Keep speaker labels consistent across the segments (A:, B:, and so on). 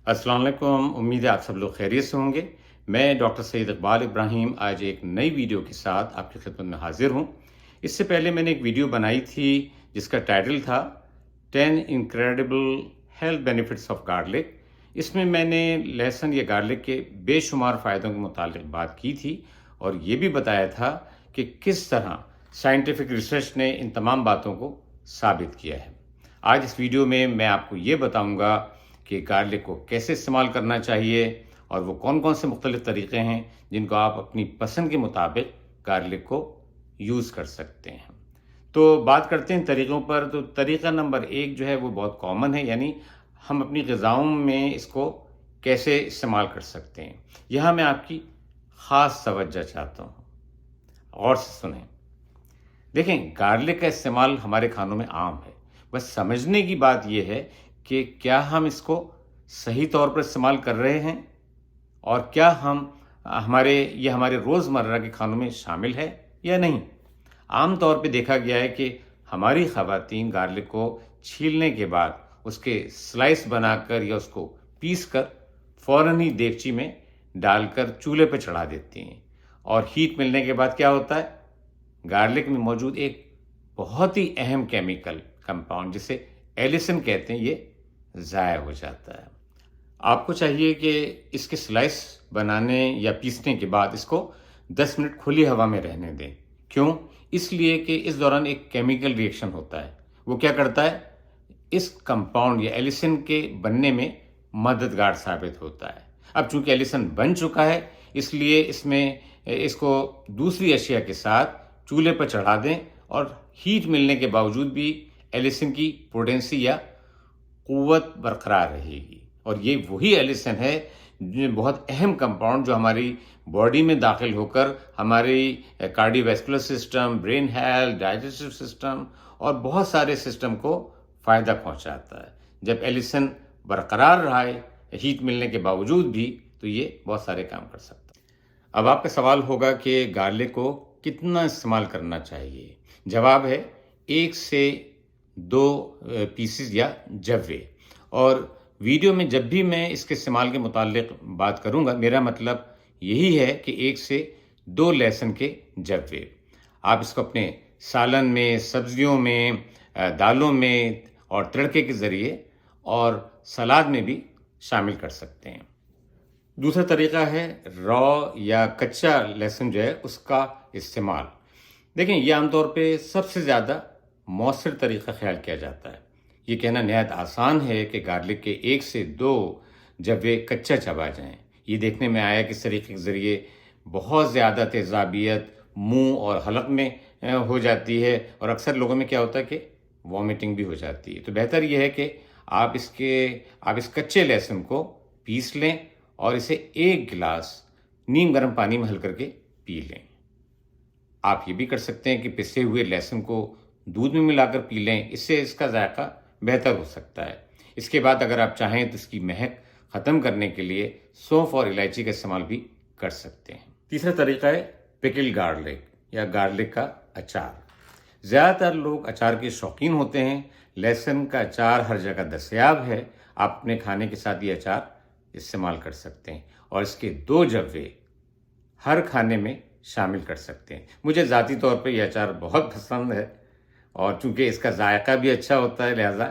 A: अस्सलाम वालेकुम। उम्मीद है आप सब लोग खैरियत से होंगे। मैं डॉक्टर सईद इकबाल इब्राहिम आज एक नई वीडियो के साथ आपकी खिदमत में हाजिर हूँ। इससे पहले मैंने एक वीडियो बनाई थी जिसका टाइटल था 10 incredible health benefits of garlic. इसमें मैंने लहसुन या गार्लिक के बेशुमार फ़ायदों के मुतालिक बात की थी और ये भी बताया था कि किस तरह साइंटिफिक रिसर्च ने इन तमाम बातों को साबित किया है। आज इस वीडियो में मैं आपको ये बताऊंगा कि गार्लिक को कैसे इस्तेमाल करना चाहिए और वो कौन कौन से मुख्तलिफ तरीक़े हैं जिनको आप अपनी पसंद के मुताबिक गार्लिक को यूज़ कर सकते हैं। तो बात करते हैं तरीक़ों पर। तो तरीक़ा नंबर 1 जो है वो बहुत कॉमन है, यानी हम अपनी ग़िज़ाओं में इसको कैसे इस्तेमाल कर सकते हैं। यहाँ मैं आपकी ख़ास तवज्जो चाहता हूँ, गौर से सुनें। देखें, गार्लिक का इस्तेमाल हमारे खानों में आम है, बस समझने की बात यह है कि क्या हम इसको सही तौर पर इस्तेमाल कर रहे हैं और क्या हमारे रोज़मर्रा के खानों में शामिल है या नहीं। आम तौर पे देखा गया है कि हमारी ख़वातीन गार्लिक को छीलने के बाद उसके स्लाइस बनाकर या उसको पीस कर फ़ौरन ही देगची में डालकर चूल्हे पर चढ़ा देती हैं और हीट मिलने के बाद क्या होता है, गार्लिक में मौजूद एक बहुत ही अहम केमिकल कंपाउंड जिसे एलिसिन कहते हैं, ये ज़ाया हो जाता है। आपको चाहिए कि इसके स्लाइस बनाने या पीसने के बाद इसको 10 मिनट खुली हवा में रहने दें। क्यों? इसलिए कि इस दौरान एक केमिकल रिएक्शन होता है। वो क्या करता है, इस कंपाउंड या एलिसिन के बनने में मददगार साबित होता है। अब चूंकि एलिसिन बन चुका है इसलिए इसको दूसरी अशिया के साथ चूल्हे पर चढ़ा दें और हीट मिलने के बावजूद भी एलिसिन की पोटेंसी या क़ुव्वत बरकरार रहेगी। और ये वही एलिसिन है जो बहुत अहम कंपाउंड जो हमारी बॉडी में दाखिल होकर हमारी cardiovascular system, brain health, digestive system और बहुत सारे सिस्टम को फ़ायदा पहुंचाता है। जब एलिसिन बरकरार रहे हीट मिलने के बावजूद भी, तो ये बहुत सारे काम कर सकता है। अब आपका सवाल होगा कि गार्लिक को कितना इस्तेमाल करना चाहिए। जवाब है 1 से 2 पीसेस या जव्वे। और वीडियो में जब भी मैं इसके इस्तेमाल के मुतालिक बात करूंगा, मेरा मतलब यही है कि 1 से 2 लहसुन के जव्वे। आप इसको अपने सालन में, सब्जियों में, दालों में और तड़के के ज़रिए और सलाद में भी शामिल कर सकते हैं। दूसरा तरीका है रॉ या कच्चा लहसुन जो है उसका इस्तेमाल। देखें, ये आमतौर पे सबसे ज़्यादा मौसर तरीका ख्याल किया जाता है। ये कहना नहायत आसान है कि गार्लिक के 1 से 2 जव्वे कच्चा चबा जाएं। ये देखने में आया कि इस तरीके के ज़रिए बहुत ज़्यादा तेज़ाबियत मुंह और हलक में हो जाती है और अक्सर लोगों में क्या होता है कि वॉमिटिंग भी हो जाती है। तो बेहतर यह है कि आप इस कच्चे लहसुन को पीस लें और इसे 1 गिलास नीम गर्म पानी में हल करके पी लें। आप ये भी कर सकते हैं कि पिसे हुए लहसुन को दूध में मिलाकर पी लें, इससे इसका जायका बेहतर हो सकता है। इसके बाद अगर आप चाहें तो इसकी महक ख़त्म करने के लिए सौंफ और इलायची का इस्तेमाल भी कर सकते हैं। तीसरा तरीका है पिकल गार्लिक या गार्लिक का अचार। ज़्यादातर लोग अचार के शौकीन होते हैं। लहसुन का अचार हर जगह दस्तयाब है। आप अपने खाने के साथ ये अचार इस्तेमाल कर सकते हैं और इसके 2 जव्वे हर खाने में शामिल कर सकते हैं। मुझे ज़ाती तौर पे यह अचार बहुत पसंद है और चूंकि इसका जायका भी अच्छा होता है, लिहाजा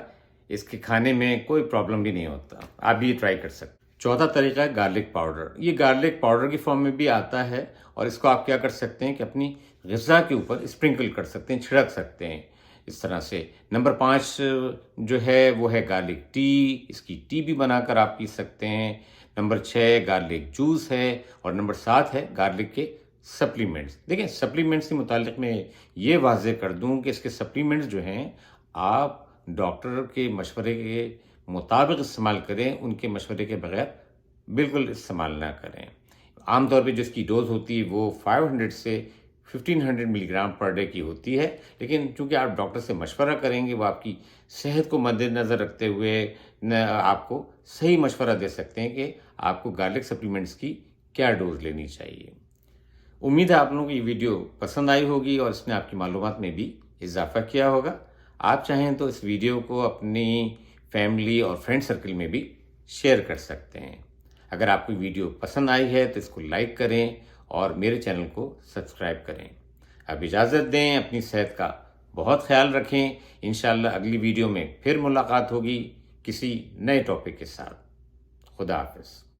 A: इसके खाने में कोई प्रॉब्लम भी नहीं होता। आप भी ये ट्राई कर सकते हैं। चौथा तरीका है गार्लिक पाउडर। ये गार्लिक पाउडर की फॉर्म में भी आता है और इसको आप क्या कर सकते हैं कि अपनी ग़िज़ा के ऊपर स्प्रिंकल कर सकते हैं, छिड़क सकते हैं इस तरह से। नंबर 5 जो है वो है गार्लिक टी। इसकी टी भी बनाकर आप पी सकते हैं। नंबर 6 गार्लिक जूस है और नंबर 7 है गार्लिक के सप्लीमेंट्स। देखें, सप्लीमेंट्स के मुतालिक मैं ये वाज़ेह कर दूं कि इसके सप्लीमेंट्स जो हैं आप डॉक्टर के मशवरे के मुताबिक इस्तेमाल करें, उनके मशवरे के बगैर बिल्कुल इस्तेमाल ना करें। आमतौर पे जो इसकी डोज होती है वो 500 से 1500 मिलीग्राम पर डे की होती है, लेकिन चूंकि आप डॉक्टर से मशवरा करेंगे वो आपकी सेहत को मद्देनज़र रखते हुए आपको सही मशवरा दे सकते हैं कि आपको गार्लिक सप्लीमेंट्स की क्या डोज लेनी चाहिए। उम्मीद है आप लोगों को ये वीडियो पसंद आई होगी और इसने आपकी मालूमात में भी इजाफा किया होगा। आप चाहें तो इस वीडियो को अपनी फैमिली और फ्रेंड सर्कल में भी شیئر کر سکتے ہیں۔ اگر آپ کو ویڈیو پسند آئی ہے تو اس کو لائک کریں اور میرے چینل کو سبسکرائب کریں۔ اب اجازت دیں، اپنی صحت کا بہت خیال رکھیں۔ انشاءاللہ اگلی ویڈیو میں پھر ملاقات ہوگی کسی نئے ٹاپک کے ساتھ۔ خدا حافظ۔